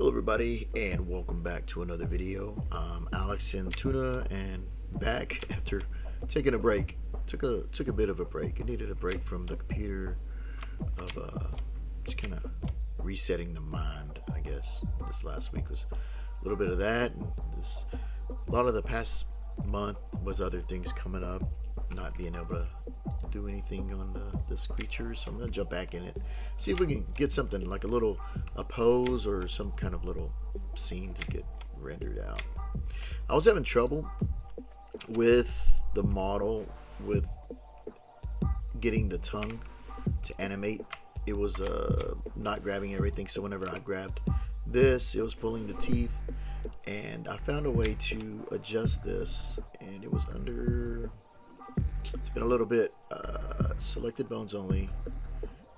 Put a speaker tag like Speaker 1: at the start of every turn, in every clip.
Speaker 1: Hello everybody and welcome back to another video. I'm Alex and Tuna and back after taking a break. Took a bit of a break. I needed a break from the computer of just kind of resetting the mind, I guess. This last week was a little bit of that, and a lot of the past month was other things coming up, not being able to do anything on this creature, so I'm gonna jump back in it, see if we can get something like a pose or some kind of little scene to get rendered out. I was having trouble with the model with getting the tongue to animate. It was not grabbing everything, so whenever I grabbed this, it was pulling the teeth, and I found a way to adjust this, and it was under, it's been a little bit, selected bones only,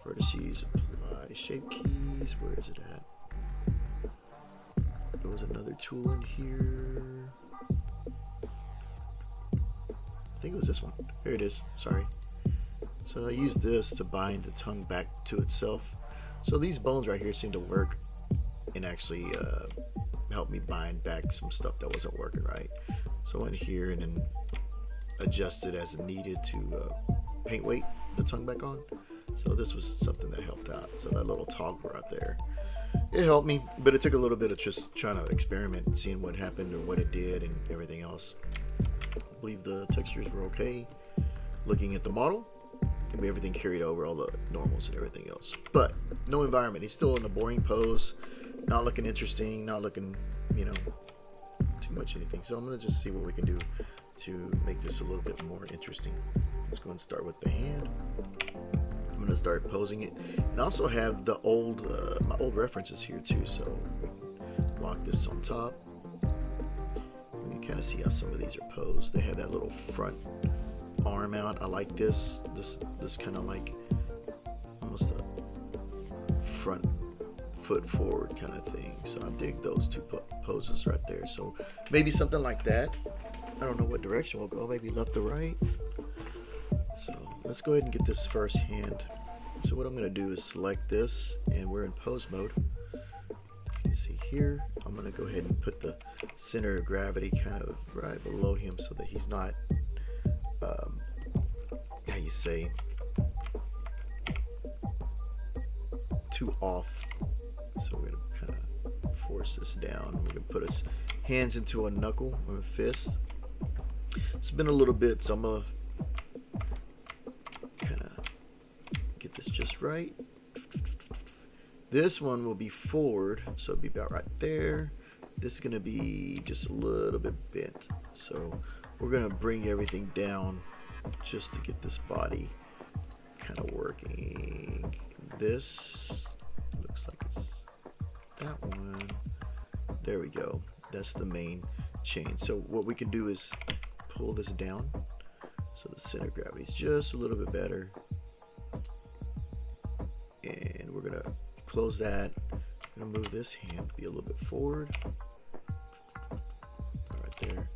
Speaker 1: vertices, apply shape keys, where is it at? There was another tool in here, I think it was this one, here it is, sorry. So I used this to bind the tongue back to itself. So these bones right here seem to work and actually help me bind back some stuff that wasn't working right. So I went here and then adjusted as needed to paint weight the tongue back on. So this was something that helped out. So that little toggle right there, it helped me, but it took a little bit of just trying to experiment, seeing what happened or what it did and everything else. I believe the textures were okay. Looking at the model, everything carried over, all the normals and everything else, but no environment. He's still in a boring pose, not looking interesting, not looking, you know, too much anything. So I'm gonna just see what we can do to make this a little bit more interesting. Let's go and start with the hand. I'm gonna start posing it, and also have the old my old references here too, so we can lock this on top. You can kind of see how some of these are posed. They have that little front arm out. I like this kind of like almost a front foot forward kind of thing, so I dig those two poses right there. So maybe something like that. I don't know what direction we'll go, maybe left to right. So let's go ahead and get this first hand. So what I'm going to do is select this, and we're in pose mode. You can see here, I'm going to go ahead and put the center of gravity kind of right below him so that he's not how you say, too off. So we're gonna kind of force this down. We're gonna put his hands into a knuckle or a fist. It's been a little bit, so I'm gonna kind of get this just right. This one will be forward, so it'll be about right there. This is gonna be just a little bit bent, so we're gonna bring everything down just to get this body kind of working. This looks like it's that one. There we go. That's the main chain. So what we can do is pull this down so the center of gravity is just a little bit better, and we're gonna close that. I'm gonna move this hand to be a little bit forward, right there.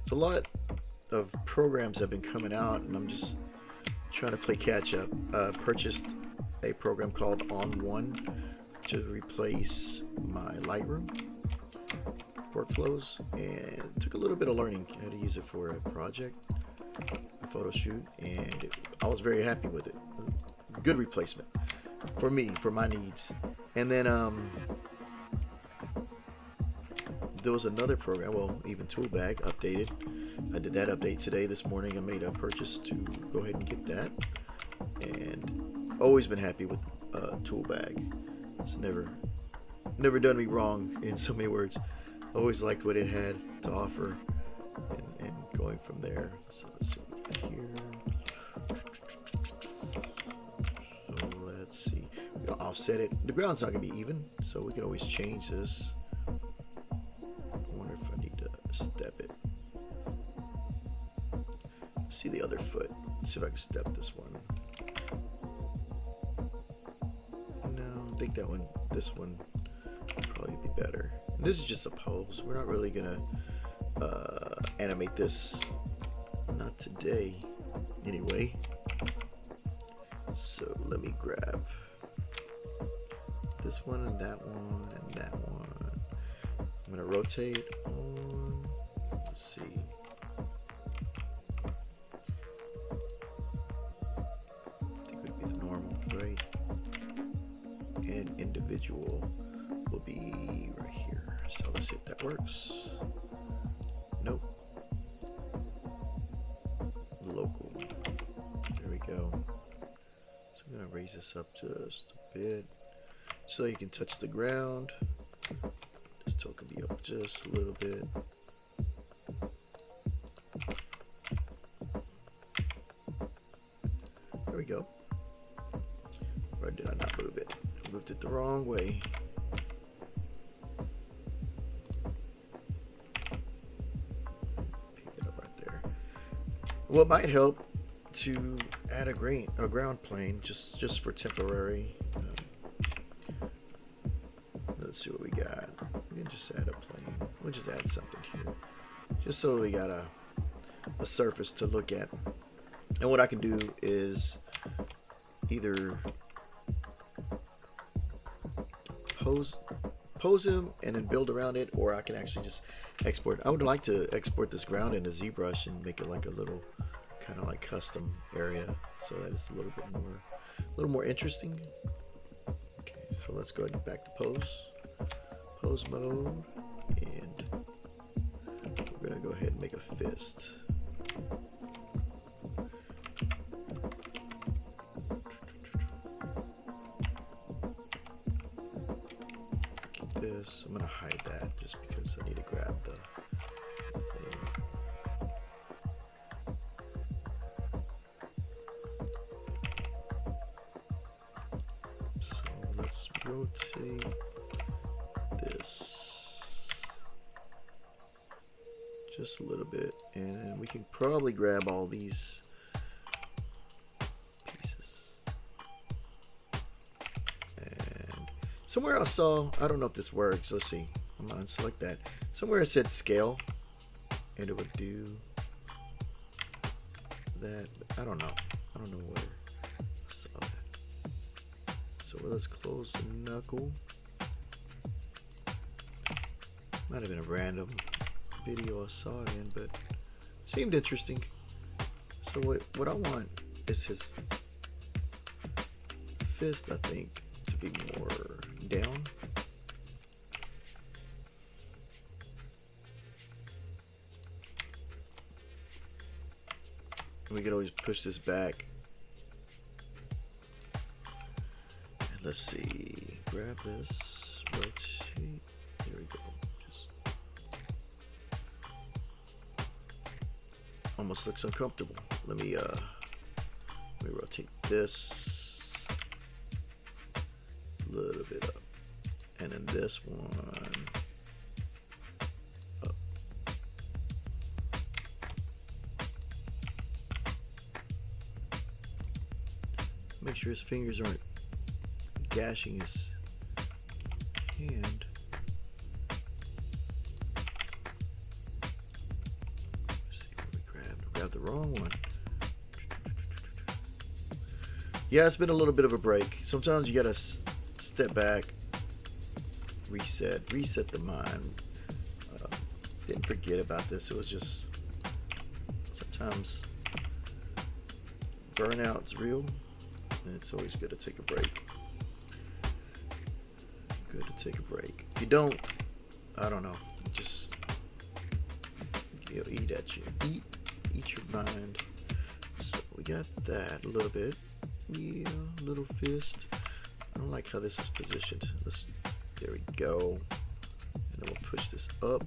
Speaker 1: So a lot of programs have been coming out, and I'm just trying to play catch up. Purchased a program called On1 to replace my Lightroom workflows, and it took a little bit of learning. I had to use it for a project, a photo shoot, and I was very happy with it. Good replacement for me, for my needs. And then there was another program, well, even Toolbag updated. I did that update today, this morning. I made a purchase to go ahead and get that, and always been happy with Toolbag. It's never done me wrong, in so many words. Always liked what it had to offer, and going from there. So let's see what we got here. So let's see. We're gonna offset it. The ground's not gonna be even, so we can always change this. Step it. See the other foot. Let's see if I can step this one. No, I think this one would probably be better. And this is just a pose. We're not really gonna animate this, not today anyway. So let me grab this one and that one and that one. I'm gonna rotate on, let's see. I think it would be the normal, right? And individual will be right here. So let's see if that works. Nope. Local. There we go. So I'm gonna raise this up just a bit so you can touch the ground. This toe can be up just a little bit. There we go. Or did I not move it? I moved it the wrong way. Pick it up right there. What might help to add a ground plane just for temporary. Let's see what we got. We can just add a plane. We'll just add something here, just so we got a surface to look at. And what I can do is either pose him and then build around it, or I can actually just export. I would like to export this ground into Zbrush and make it like a little kind of like custom area, so that it's a little more interesting. Okay, so let's go ahead and back to pose mode, and we're gonna go ahead and make a fist. Keep this. I'm gonna hide that just because I need to grab the thing. So let's rotate this just a little bit, and we can probably grab all these pieces. And somewhere I saw, I don't know if this works, let's see, I'm gonna select that. Somewhere it said scale, and it would do that. I don't know where I saw that. So let's close the knuckle. Might have been a random video I saw it in, but seemed interesting. So what I want is his fist, I think, to be more down. And we can always push this back. And let's see, grab this, rotate, there we go. Almost looks uncomfortable. Let me rotate this a little bit up, and then this one up. Make sure his fingers aren't gashing his hand. Got the wrong one. Yeah, it's been a little bit of a break. Sometimes you gotta step back, reset the mind. Didn't forget about this. It was just sometimes burnout's real, and it's always good to take a break. Good to take a break. If you don't, I don't know. Just it'll eat at you. Eat your mind. So we got that a little bit. Yeah, little fist. I don't like how this is positioned. There we go. And then we'll push this up.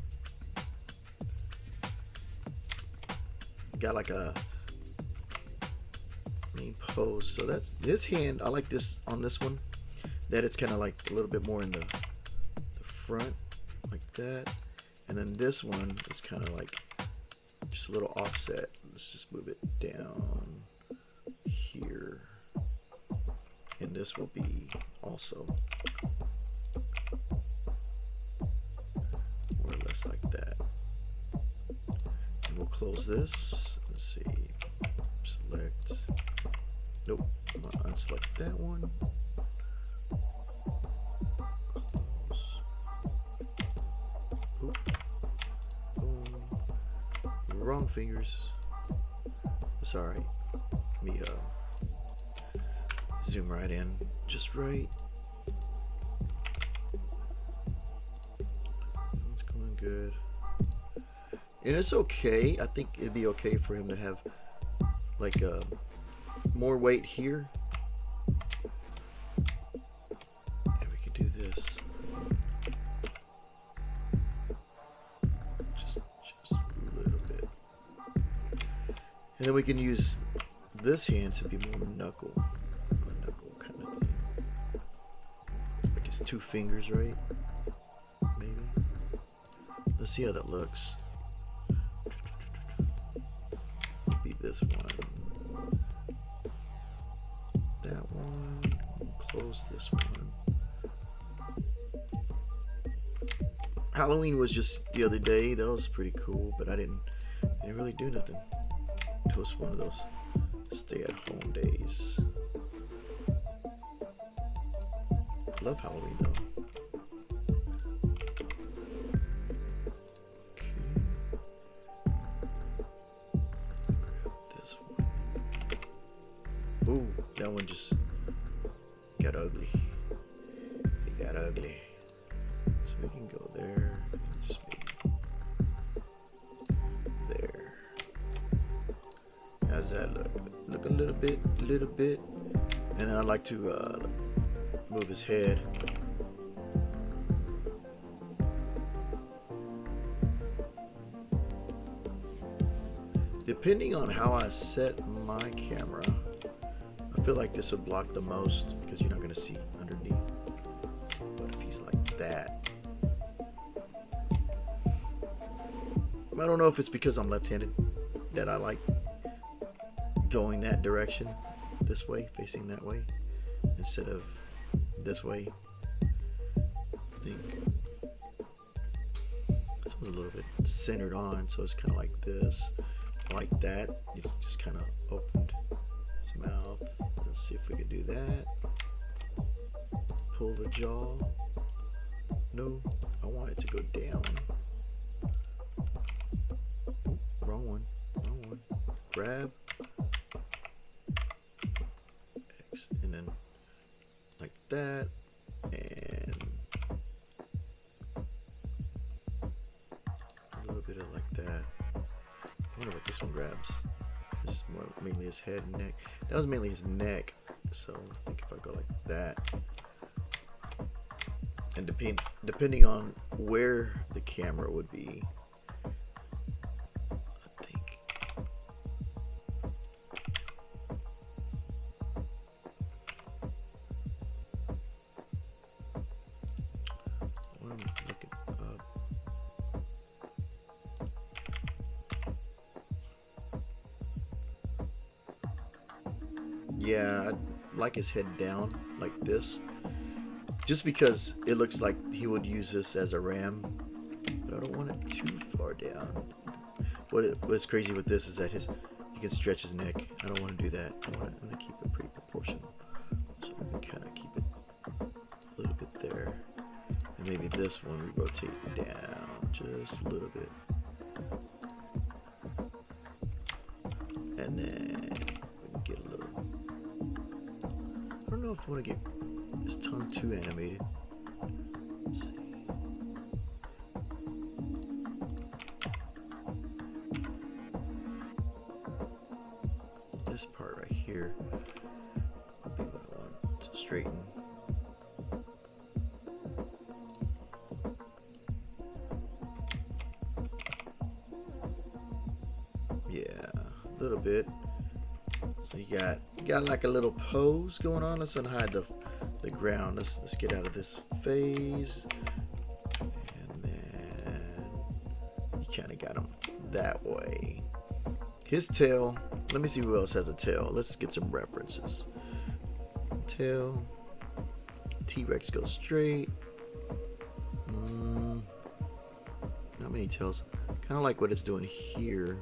Speaker 1: Got like a main pose. So that's this hand. I like this on this one. That it's kind of like a little bit more in the front, like that. And then this one is kind of like just a little offset. Let's just move it down here, and this will be also more or less like that. And we'll close this. Let's see, select, nope, I'm gonna unselect that one. wrong fingers. It's alright. Let me zoom right in. Just right. It's going good. And it's okay. I think it'd be okay for him to have like more weight here. And we could do this. Just a little bit. And then we can use this hand to be more knuckle. A knuckle kind of thing. Like it's 2 fingers, right? Maybe. Let's see how that looks. Be this one. That one. Close this one. Halloween was just the other day. That was pretty cool, but I didn't really do nothing. It was one of those stay-at-home days. Love Halloween though. Ooh, that one just got ugly. It got ugly. So we can go there. Just maybe there. How's that look? Look a little bit. And then I'd like to move his head. Depending on how I set my camera, I feel like this would block the most because you're not going to see underneath. But if he's like that, I don't know if it's because I'm left-handed that I like going that direction, this way, facing that way, instead of this way. I think this one's a little bit centered on, so it's kind of like this, like that. It's just kind of opened his mouth. Let's see if we can do that. Pull the jaw. No, I want it to go down. Oh, wrong one. Grab. X, and then like that, and a little bit of like that. I wonder what this one grabs. Just more mainly his head and neck. That was mainly his neck. So I think if I go like that, and depending on where the camera would be, I think what I'm looking up. Yeah, I'd like his head down like this, just because it looks like he would use this as a ram, but I don't want it too far down. What's crazy with this is that you can stretch his neck. I don't want to do that. I want to keep it pretty proportional, so we can kind of keep it a little bit there, and maybe this one we rotate down just a little bit, and then we can get a little. I don't know if I want to get this tongue too animated. Let's see. This part right here would be what I want to straighten. Yeah, a little bit. So you got like a little pose going on. Let's unhide the ground. Let's get out of this phase, and then you kind of got him that way. His tail. Let me see who else has a tail. Let's get some references. Tail. T-Rex goes straight. Not many tails. Kind of like what it's doing here,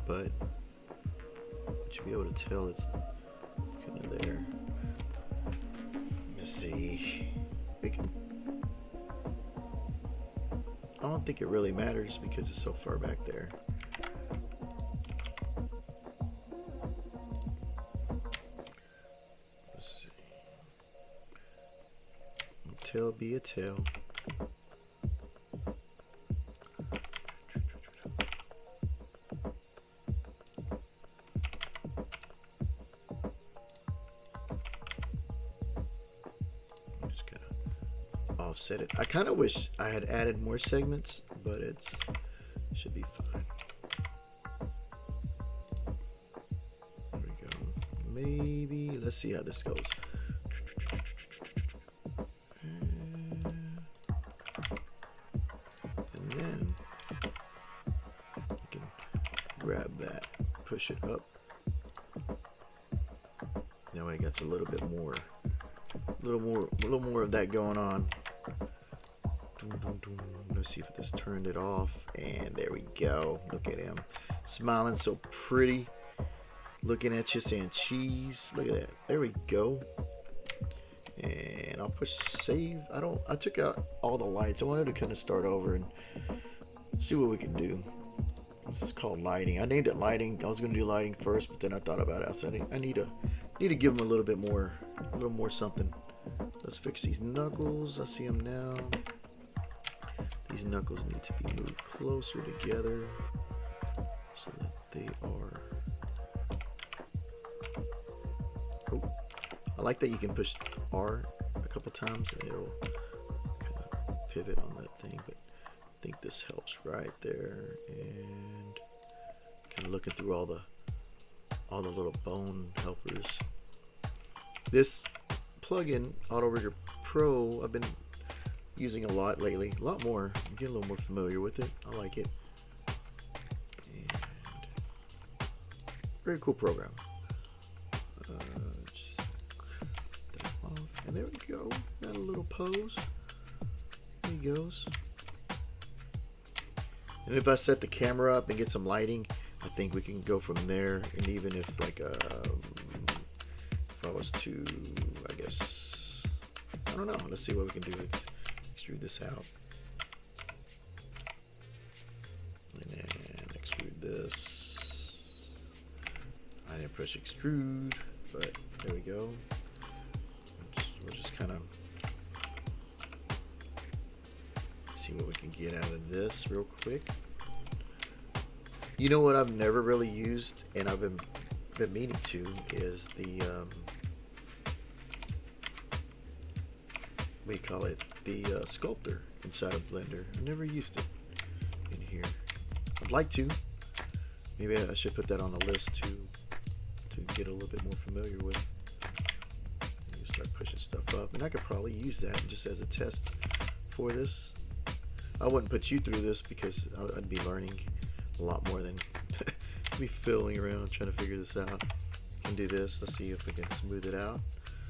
Speaker 1: but you should be able to tell it's kind of there. Let me see. We can. I don't think it really matters because it's so far back there. Let's see. Tail be a tail. Offset it. I kind of wish I had added more segments, but it should be fine. There we go. Maybe let's see how this goes. And then you can grab that, push it up. That way it gets a little bit more, a little more of that going on. Let's see if this turned it off, and there we go. Look at him smiling so pretty, looking at you saying cheese. Look at that. There we go. And I'll push save. I took out all the lights. I wanted to kind of start over and see what we can do. This is called lighting. I named it lighting. I was going to do lighting first, but then I thought about it. I said I need to give them a little bit more, a little more something. Let's fix these knuckles. I see them now. These knuckles need to be moved closer together so that they are. Oh, I like that you can push R a couple times and it'll kind of pivot on that thing, but I think this helps right there. And kind of looking through all the little bone helpers. This plugin, Auto Rigger Pro, I've been using a lot lately, a lot more. I'm getting a little more familiar with it. I like it. And very cool program. Just that off. And there we go. Got a little pose. There he goes. And if I set the camera up and get some lighting, I think we can go from there. And even if like if I was to, I guess, I don't know. Let's see what we can do. Extrude this out, and then extrude this. I didn't push extrude, but there we go. We'll just kind of see what we can get out of this real quick. You know what I've never really used, and I've been meaning to, is the we call it the sculptor inside of Blender. I never used it in here. I'd like to. Maybe I should put that on the list to get a little bit more familiar with. And you start pushing stuff up, and I could probably use that just as a test for this. I wouldn't put you through this because I'd be learning a lot more than be fiddling around trying to figure this out. Can do this. Let's see if we can smooth it out.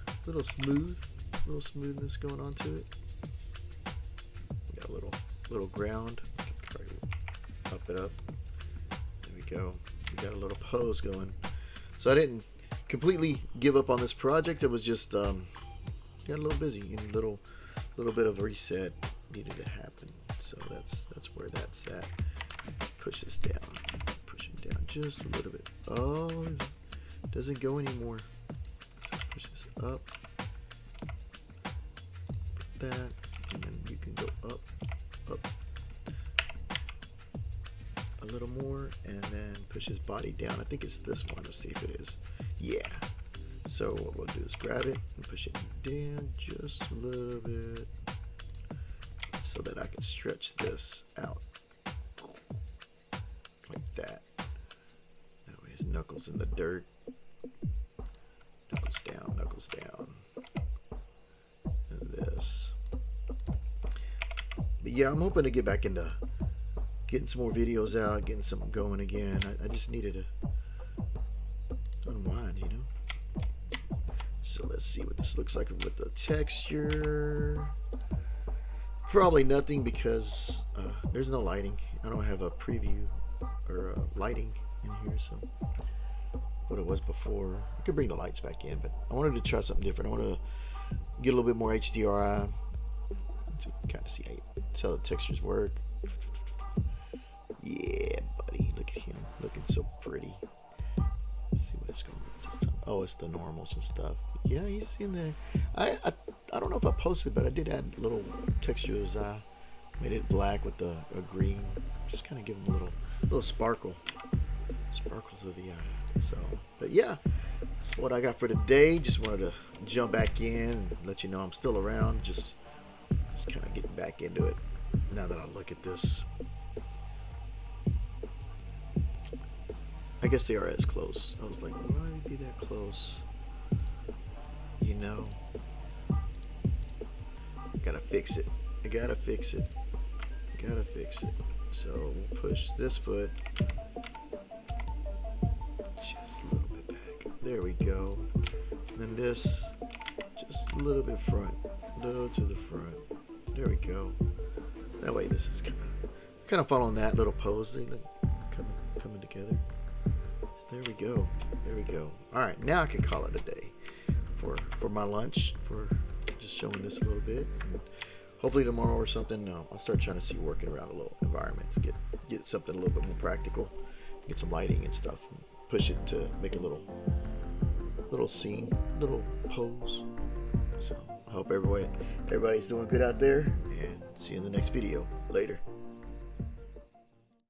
Speaker 1: A little smoothness going on to it. We got a little ground. Up it up. There we go. We got a little pose going. So I didn't completely give up on this project. It was just got a little busy and a little bit of a reset needed to happen. So that's where that's at. Push this down. Push it down just a little bit. Oh, it doesn't go anymore. So push this up. Put that, and then you can go up a little more, and then push his body down. I think it's this one. Let's see if it is. Yeah. So what we'll do is grab it and push it down just a little bit so that I can stretch this out like that. That way his knuckles in the dirt. Knuckles down, knuckles down. And this. But yeah, I'm hoping to get back into getting some more videos out, getting something going again. I just needed to unwind, you know. So let's see what this looks like with the texture. Probably nothing because there's no lighting. I don't have a preview or lighting in here, so what it was before. I could bring the lights back in, but I wanted to try something different. I wanted to get a little bit more HDRI to kind of see how the textures work. Yeah, buddy. Look at him. Looking so pretty. Let's see what it's going to. Oh, it's the normals and stuff. Yeah, he's in there. I don't know if I posted, but I did add little textures. I made it black with a green. Just kind of give him a little sparkle to the eye. So, but yeah, that's what I got for today. Just wanted to jump back in and let you know I'm still around. Just kind of getting back into it now that I look at this. I guess they are as close. I was like, why would it be that close? You know, gotta fix it. I gotta fix it. So we'll push this foot just a little bit back. There we go. And then this just a little bit front, little to the front. There we go. That way, this is kind of following that little pose. They look coming together. There we go. All right, now I can call it a day for my lunch, for just showing this a little bit. And hopefully tomorrow or something, I'll start trying to see working around a little environment to get something a little bit more practical, get some lighting and stuff, and push it to make a little scene, little pose. So I hope everybody's doing good out there, and see you in the next video. Later.